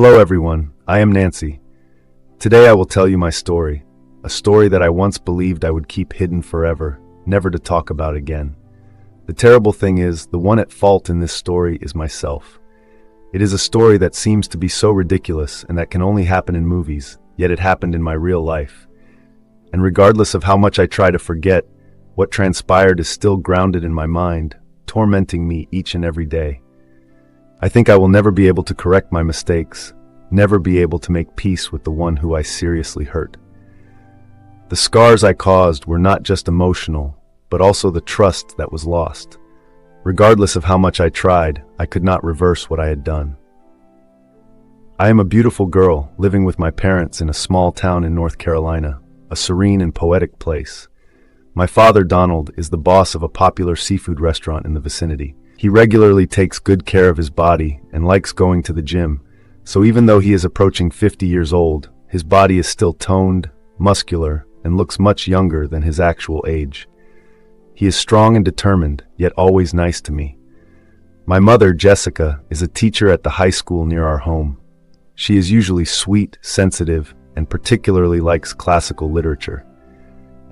Hello everyone, I am Nancy. Today I will tell you my story, a story that I once believed I would keep hidden forever, never to talk about again. The terrible thing is, the one at fault in this story is myself. It is a story that seems to be so ridiculous and that can only happen in movies, yet it happened in my real life. And regardless of how much I try to forget, what transpired is still grounded in my mind, tormenting me each and every day. I think I will never be able to correct my mistakes, never be able to make peace with the one who I seriously hurt. The scars I caused were not just emotional, but also the trust that was lost. Regardless of how much I tried, I could not reverse what I had done. I am a beautiful girl living with my parents in a small town in North Carolina, a serene and poetic place. My father, Donald, is the boss of a popular seafood restaurant in the vicinity. He regularly takes good care of his body and likes going to the gym, so even though he is approaching 50 years old, his body is still toned, muscular, and looks much younger than his actual age. He is strong and determined, yet always nice to me. My mother, Jessica, is a teacher at the high school near our home. She is usually sweet, sensitive, and particularly likes classical literature.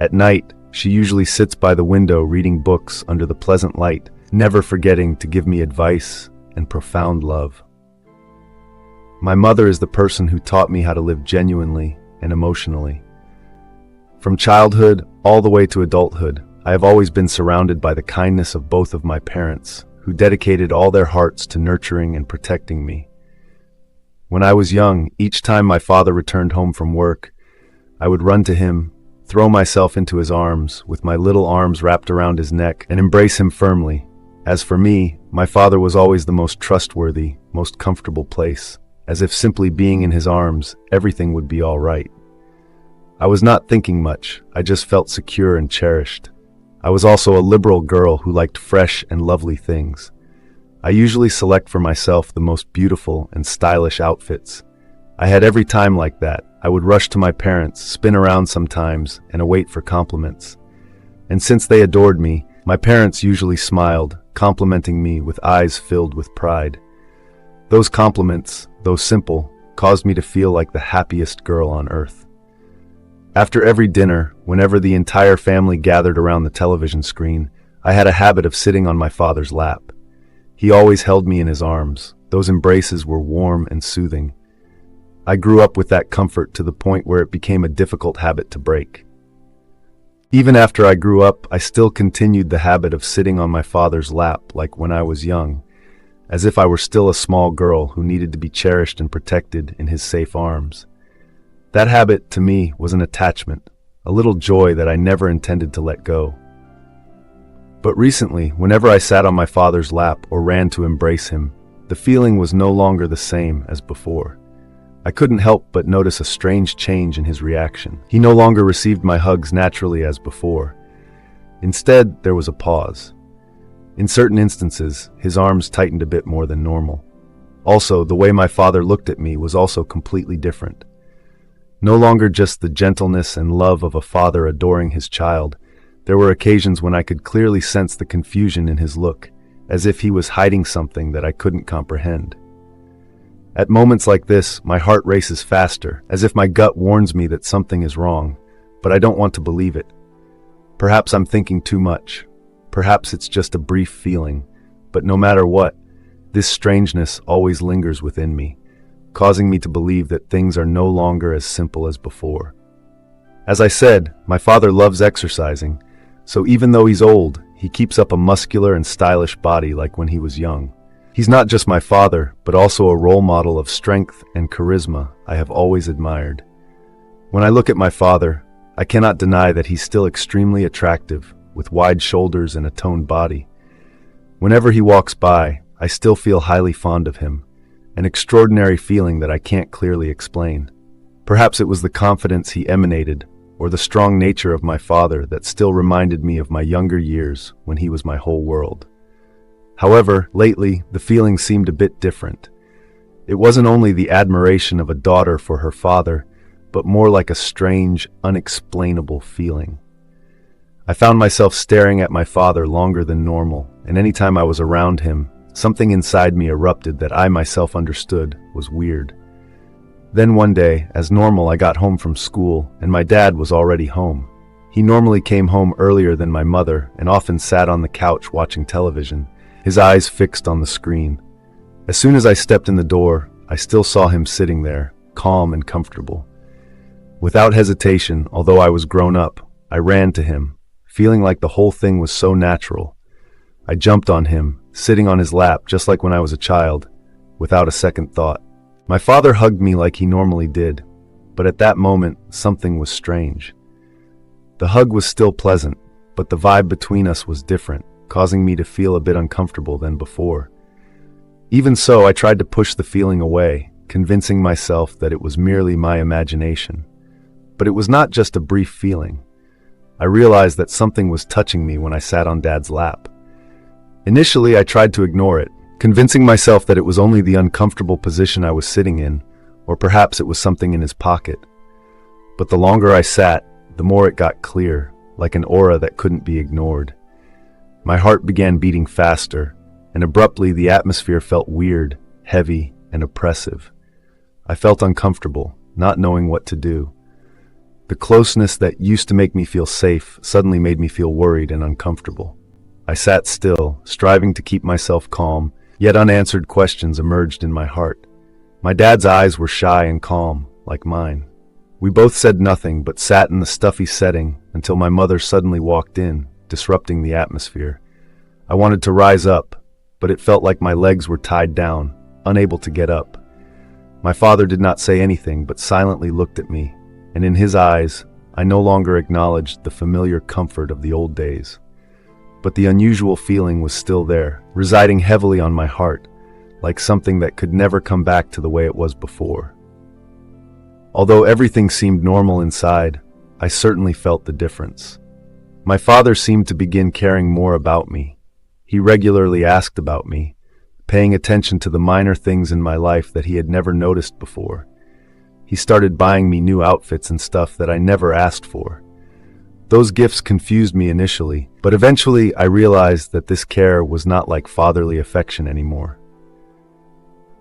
At night, she usually sits by the window reading books under the pleasant light, never forgetting to give me advice and profound love. My mother is the person who taught me how to live genuinely and emotionally. From childhood all the way to adulthood, I have always been surrounded by the kindness of both of my parents, who dedicated all their hearts to nurturing and protecting me. When I was young, each time my father returned home from work, I would run to him, throw myself into his arms, with my little arms wrapped around his neck, and embrace him firmly. As for me, my father was always the most trustworthy, most comfortable place, as if simply being in his arms, everything would be all right. I was not thinking much, I just felt secure and cherished. I was also a liberal girl who liked fresh and lovely things. I usually select for myself the most beautiful and stylish outfits. I had every time like that. I would rush to my parents, spin around sometimes, and await for compliments. And since they adored me, my parents usually smiled, complimenting me with eyes filled with pride. Those compliments, though simple, caused me to feel like the happiest girl on earth. After every dinner, whenever the entire family gathered around the television screen, I had a habit of sitting on my father's lap. He always held me in his arms. Those embraces were warm and soothing. I grew up with that comfort to the point where it became a difficult habit to break. Even after I grew up, I still continued the habit of sitting on my father's lap like when I was young, as if I were still a small girl who needed to be cherished and protected in his safe arms. That habit, to me, was an attachment, a little joy that I never intended to let go. But recently, whenever I sat on my father's lap or ran to embrace him, the feeling was no longer the same as before. I couldn't help but notice a strange change in his reaction. He no longer received my hugs naturally as before. Instead, there was a pause. In certain instances, his arms tightened a bit more than normal. Also, the way my father looked at me was also completely different. No longer just the gentleness and love of a father adoring his child, there were occasions when I could clearly sense the confusion in his look, as if he was hiding something that I couldn't comprehend. At moments like this, my heart races faster, as if my gut warns me that something is wrong, but I don't want to believe it. Perhaps I'm thinking too much. Perhaps it's just a brief feeling, but no matter what, this strangeness always lingers within me, causing me to believe that things are no longer as simple as before. As I said, my father loves exercising, so even though he's old, he keeps up a muscular and stylish body like when he was young. He's not just my father, but also a role model of strength and charisma I have always admired. When I look at my father, I cannot deny that he's still extremely attractive, with wide shoulders and a toned body. Whenever he walks by, I still feel highly fond of him, an extraordinary feeling that I can't clearly explain. Perhaps it was the confidence he emanated, or the strong nature of my father that still reminded me of my younger years when he was my whole world. However, lately, the feeling seemed a bit different. It wasn't only the admiration of a daughter for her father, but more like a strange, unexplainable feeling. I found myself staring at my father longer than normal, and anytime I was around him, something inside me erupted that I myself understood was weird. Then one day, as normal, I got home from school, and my dad was already home. He normally came home earlier than my mother and often sat on the couch watching television, his eyes fixed on the screen. As soon as I stepped in the door, I still saw him sitting there, calm and comfortable. Without hesitation, although I was grown up, I ran to him, feeling like the whole thing was so natural. I jumped on him, sitting on his lap just like when I was a child, without a second thought. My father hugged me like he normally did, but at that moment, something was strange. The hug was still pleasant, but the vibe between us was different, causing me to feel a bit uncomfortable than before. Even so, I tried to push the feeling away, convincing myself that it was merely my imagination. But it was not just a brief feeling. I realized that something was touching me when I sat on Dad's lap. Initially, I tried to ignore it, convincing myself that it was only the uncomfortable position I was sitting in, or perhaps it was something in his pocket. But the longer I sat, the more it got clear, like an aura that couldn't be ignored. My heart began beating faster, and abruptly the atmosphere felt weird, heavy, and oppressive. I felt uncomfortable, not knowing what to do. The closeness that used to make me feel safe suddenly made me feel worried and uncomfortable. I sat still, striving to keep myself calm, yet unanswered questions emerged in my heart. My dad's eyes were shy and calm, like mine. We both said nothing but sat in the stuffy setting until my mother suddenly walked in, disrupting the atmosphere. I wanted to rise up, but it felt like my legs were tied down, unable to get up. My father did not say anything but silently looked at me, and in his eyes, I no longer acknowledged the familiar comfort of the old days. But the unusual feeling was still there, residing heavily on my heart, like something that could never come back to the way it was before. Although everything seemed normal inside, I certainly felt the difference. My father seemed to begin caring more about me. He regularly asked about me, paying attention to the minor things in my life that he had never noticed before. He started buying me new outfits and stuff that I never asked for. Those gifts confused me initially, but eventually I realized that this care was not like fatherly affection anymore.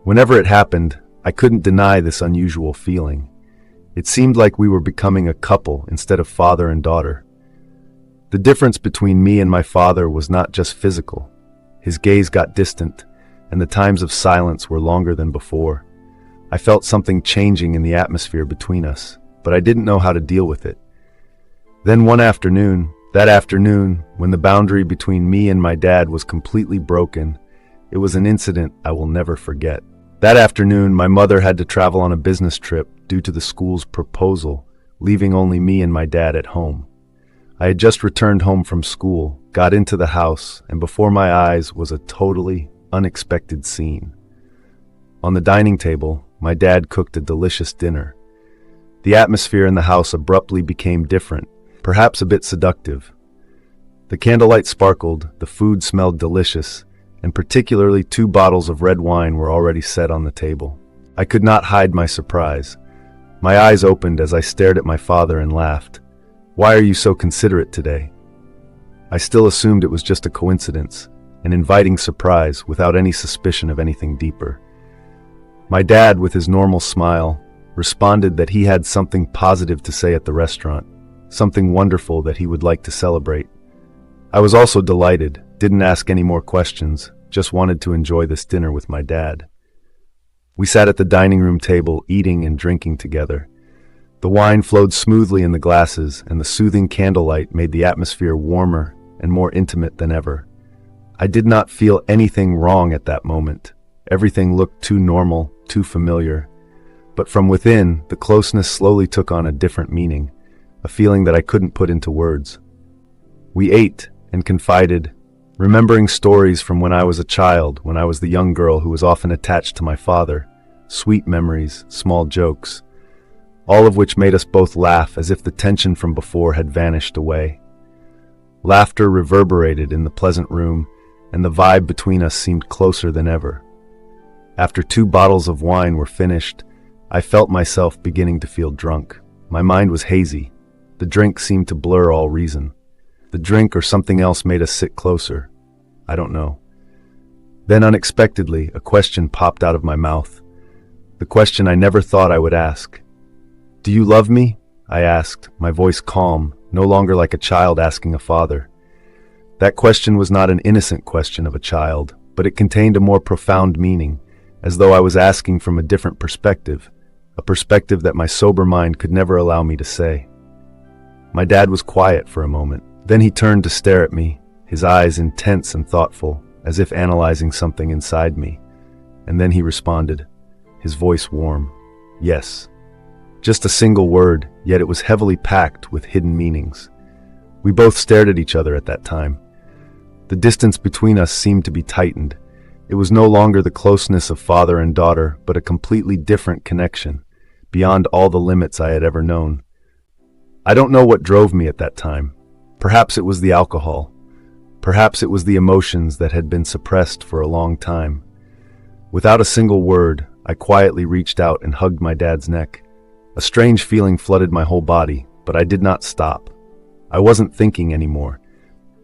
Whenever it happened, I couldn't deny this unusual feeling. It seemed like we were becoming a couple instead of father and daughter. The difference between me and my father was not just physical. His gaze got distant, and the times of silence were longer than before. I felt something changing in the atmosphere between us, but I didn't know how to deal with it. Then one afternoon, when the boundary between me and my dad was completely broken, it was an incident I will never forget. That afternoon, my mother had to travel on a business trip due to the school's proposal, leaving only me and my dad at home. I had just returned home from school, got into the house, and before my eyes was a totally unexpected scene. On the dining table, my dad cooked a delicious dinner. The atmosphere in the house abruptly became different, perhaps a bit seductive. The candlelight sparkled, the food smelled delicious, and particularly 2 bottles of red wine were already set on the table. I could not hide my surprise. My eyes opened as I stared at my father and laughed. "Why are you so considerate today?" I still assumed it was just a coincidence, an inviting surprise without any suspicion of anything deeper. My dad, with his normal smile, responded that he had something positive to say at the restaurant, something wonderful that he would like to celebrate. I was also delighted, didn't ask any more questions, just wanted to enjoy this dinner with my dad. We sat at the dining room table, eating and drinking together. The wine flowed smoothly in the glasses, and the soothing candlelight made the atmosphere warmer and more intimate than ever. I did not feel anything wrong at that moment. Everything looked too normal, too familiar. But from within, the closeness slowly took on a different meaning, a feeling that I couldn't put into words. We ate and confided, remembering stories from when I was a child, when I was the young girl who was often attached to my father, sweet memories, small jokes, all of which made us both laugh as if the tension from before had vanished away. Laughter reverberated in the pleasant room, and the vibe between us seemed closer than ever. After 2 bottles of wine were finished, I felt myself beginning to feel drunk. My mind was hazy. The drink seemed to blur all reason. The drink or something else made us sit closer. I don't know. Then unexpectedly, a question popped out of my mouth. the question I never thought I would ask. "Do you love me?" I asked, my voice calm, no longer like a child asking a father. That question was not an innocent question of a child, but it contained a more profound meaning, as though I was asking from a different perspective, a perspective that my sober mind could never allow me to say. My dad was quiet for a moment. Then he turned to stare at me, his eyes intense and thoughtful, as if analyzing something inside me. And then he responded, his voice warm, "Yes." Just a single word, yet it was heavily packed with hidden meanings. We both stared at each other at that time. The distance between us seemed to be tightened. It was no longer the closeness of father and daughter, but a completely different connection, beyond all the limits I had ever known. I don't know what drove me at that time. Perhaps it was the alcohol. Perhaps it was the emotions that had been suppressed for a long time. Without a single word, I quietly reached out and hugged my dad's neck. A strange feeling flooded my whole body, but I did not stop. I wasn't thinking anymore.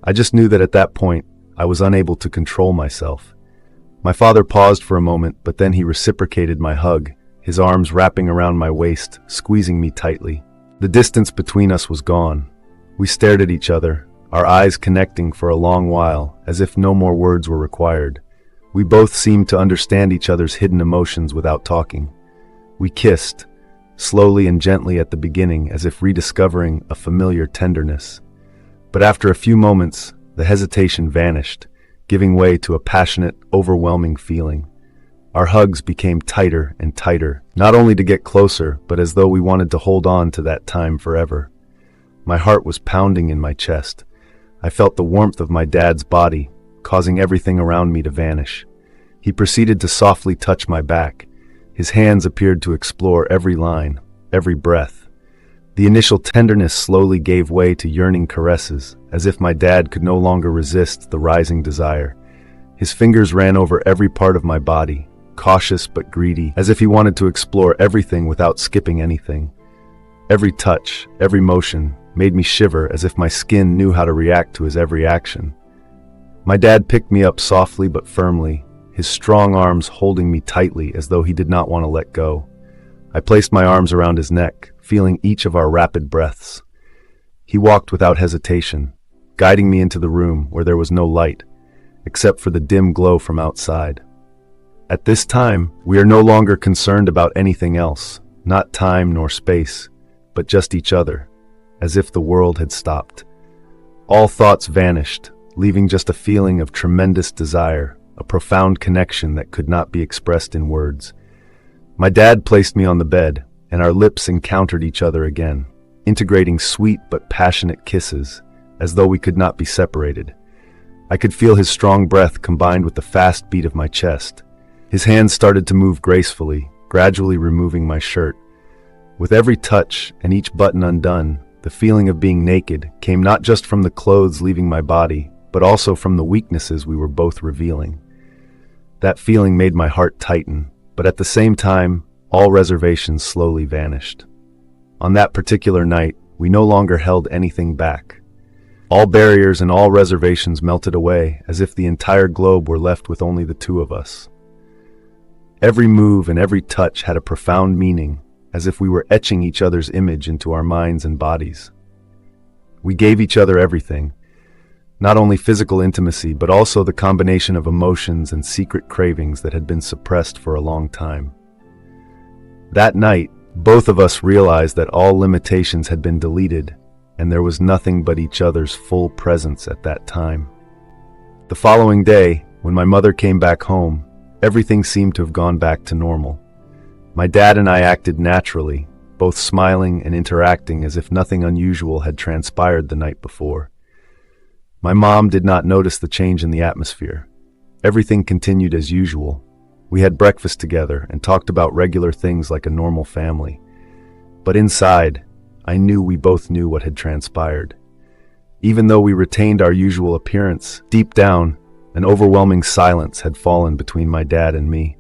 I just knew that at that point, I was unable to control myself. My father paused for a moment, but then he reciprocated my hug, his arms wrapping around my waist, squeezing me tightly. The distance between us was gone. We stared at each other, our eyes connecting for a long while, as if no more words were required. We both seemed to understand each other's hidden emotions without talking. We kissed, slowly and gently at the beginning, as if rediscovering a familiar tenderness. But after a few moments, the hesitation vanished, giving way to a passionate, overwhelming feeling. Our hugs became tighter and tighter, not only to get closer, but as though we wanted to hold on to that time forever. My heart was pounding in my chest. I felt the warmth of my dad's body, causing everything around me to vanish. He proceeded to softly touch my back. His hands appeared to explore every line, every breath. The initial tenderness slowly gave way to yearning caresses, as if my dad could no longer resist the rising desire. His fingers ran over every part of my body, cautious but greedy, as if he wanted to explore everything without skipping anything. Every touch, every motion, made me shiver as if my skin knew how to react to his every action. My dad picked me up softly but firmly, his strong arms holding me tightly as though he did not want to let go. I placed my arms around his neck, feeling each of our rapid breaths. He walked without hesitation, guiding me into the room where there was no light, except for the dim glow from outside. At this time, we are no longer concerned about anything else, not time nor space, but just each other, as if the world had stopped. All thoughts vanished, leaving just a feeling of tremendous desire, a profound connection that could not be expressed in words. My dad placed me on the bed, and our lips encountered each other again, integrating sweet but passionate kisses, as though we could not be separated. I could feel his strong breath combined with the fast beat of my chest. His hands started to move gracefully, gradually removing my shirt. With every touch and each button undone, the feeling of being naked came not just from the clothes leaving my body, but also from the weaknesses we were both revealing. That feeling made my heart tighten, but at the same time, all reservations slowly vanished. On that particular night, we no longer held anything back. All barriers and all reservations melted away, as if the entire globe were left with only the two of us. Every move and every touch had a profound meaning, as if we were etching each other's image into our minds and bodies. We gave each other everything, not only physical intimacy, but also the combination of emotions and secret cravings that had been suppressed for a long time. That night, both of us realized that all limitations had been deleted, and there was nothing but each other's full presence at that time. The following day, when my mother came back home, everything seemed to have gone back to normal. My dad and I acted naturally, both smiling and interacting as if nothing unusual had transpired the night before. My mom did not notice the change in the atmosphere. Everything continued as usual. We had breakfast together and talked about regular things like a normal family. But inside, I knew we both knew what had transpired. Even though we retained our usual appearance, deep down, an overwhelming silence had fallen between my dad and me.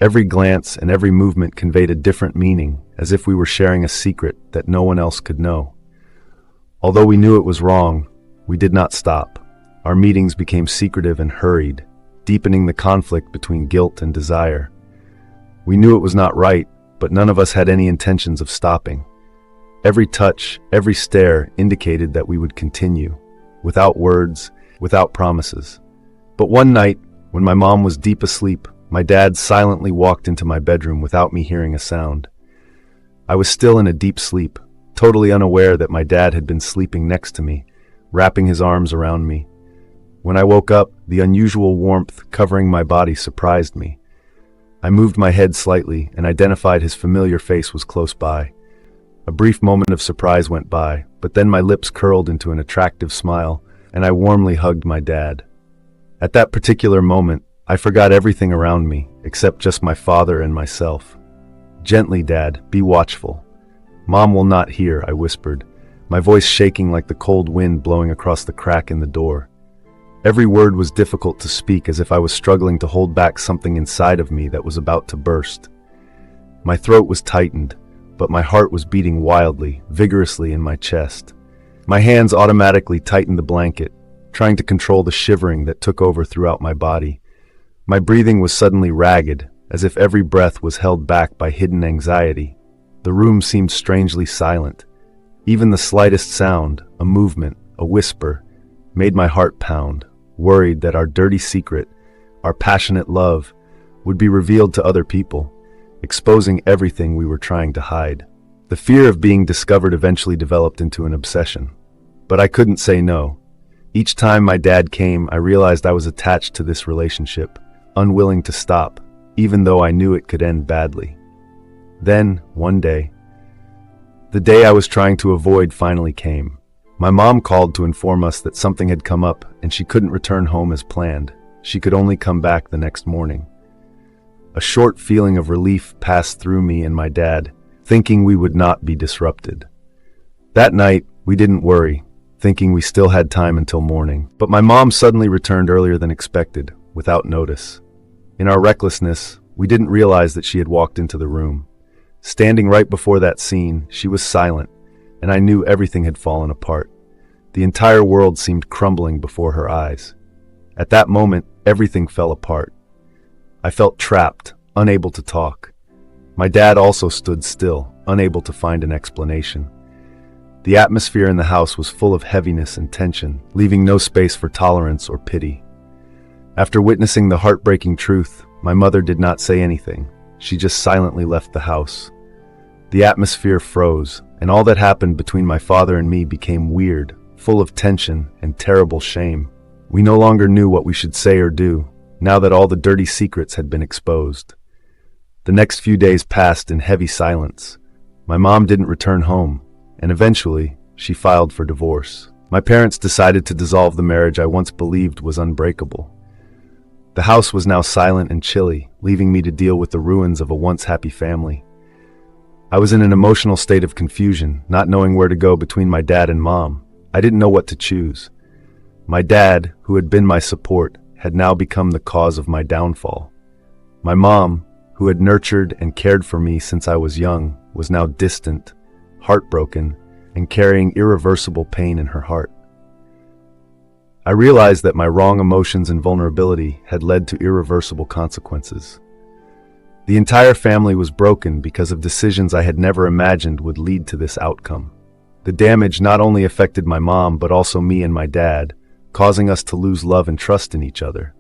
Every glance and every movement conveyed a different meaning, as if we were sharing a secret that no one else could know. Although we knew it was wrong, we did not stop. Our meetings became secretive and hurried, deepening the conflict between guilt and desire. We knew it was not right, but none of us had any intentions of stopping. Every touch, every stare indicated that we would continue, without words, without promises. But one night, when my mom was deep asleep, my dad silently walked into my bedroom without me hearing a sound. I was still in a deep sleep, totally unaware that my dad had been sleeping next to me, wrapping his arms around me. When I woke up, the unusual warmth covering my body surprised me. I moved my head slightly and identified his familiar face was close by. A brief moment of surprise went by, but then my lips curled into an attractive smile, and I warmly hugged my dad. At that particular moment, I forgot everything around me, except just my father and myself. "Gently, Dad, be watchful. Mom will not hear," I whispered, my voice shaking like the cold wind blowing across the crack in the door. Every word was difficult to speak, as if I was struggling to hold back something inside of me that was about to burst. My throat was tightened, but my heart was beating wildly, vigorously in my chest. My hands automatically tightened the blanket, trying to control the shivering that took over throughout my body. My breathing was suddenly ragged, as if every breath was held back by hidden anxiety. The room seemed strangely silent. Even the slightest sound, a movement, a whisper, made my heart pound, worried that our dirty secret, our passionate love, would be revealed to other people, exposing everything we were trying to hide. The fear of being discovered eventually developed into an obsession. But I couldn't say no. Each time my dad came, I realized I was attached to this relationship, unwilling to stop, even though I knew it could end badly. Then, one day, the day I was trying to avoid finally came. My mom called to inform us that something had come up and she couldn't return home as planned. She could only come back the next morning. A short feeling of relief passed through me and my dad, thinking we would not be disrupted. That night, we didn't worry, thinking we still had time until morning. But my mom suddenly returned earlier than expected, without notice. In our recklessness, we didn't realize that she had walked into the room. Standing right before that scene, she was silent, and I knew everything had fallen apart. The entire world seemed crumbling before her eyes. At that moment, everything fell apart. I felt trapped, unable to talk. My dad also stood still, unable to find an explanation. The atmosphere in the house was full of heaviness and tension, leaving no space for tolerance or pity. After witnessing the heartbreaking truth, my mother did not say anything. She just silently left the house. The atmosphere froze, and all that happened between my father and me became weird, full of tension and terrible shame. We no longer knew what we should say or do, now that all the dirty secrets had been exposed. The next few days passed in heavy silence. My mom didn't return home, and eventually, she filed for divorce. My parents decided to dissolve the marriage I once believed was unbreakable. The house was now silent and chilly, leaving me to deal with the ruins of a once happy family. I was in an emotional state of confusion, not knowing where to go between my dad and mom. I didn't know what to choose. My dad, who had been my support, had now become the cause of my downfall. My mom, who had nurtured and cared for me since I was young, was now distant, heartbroken, and carrying irreversible pain in her heart. I realized that my wrong emotions and vulnerability had led to irreversible consequences. The entire family was broken because of decisions I had never imagined would lead to this outcome. The damage not only affected my mom but also me and my dad, causing us to lose love and trust in each other.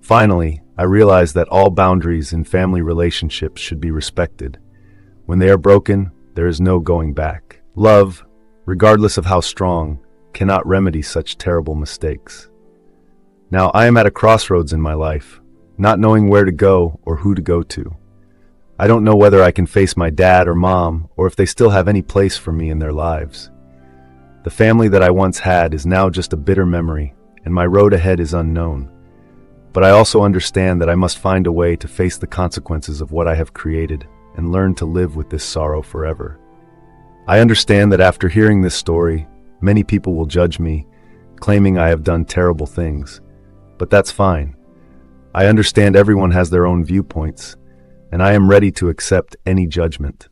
Finally, I realized that all boundaries in family relationships should be respected. When they are broken, there is no going back. Love, regardless of how strong, cannot remedy such terrible mistakes. Now I am at a crossroads in my life, not knowing where to go or who to go to. I don't know whether I can face my dad or mom, or if they still have any place for me in their lives. The family that I once had is now just a bitter memory, and my road ahead is unknown. But I also understand that I must find a way to face the consequences of what I have created and learn to live with this sorrow forever. I understand that after hearing this story, many people will judge me, claiming I have done terrible things. But that's fine. I understand everyone has their own viewpoints, and I am ready to accept any judgment.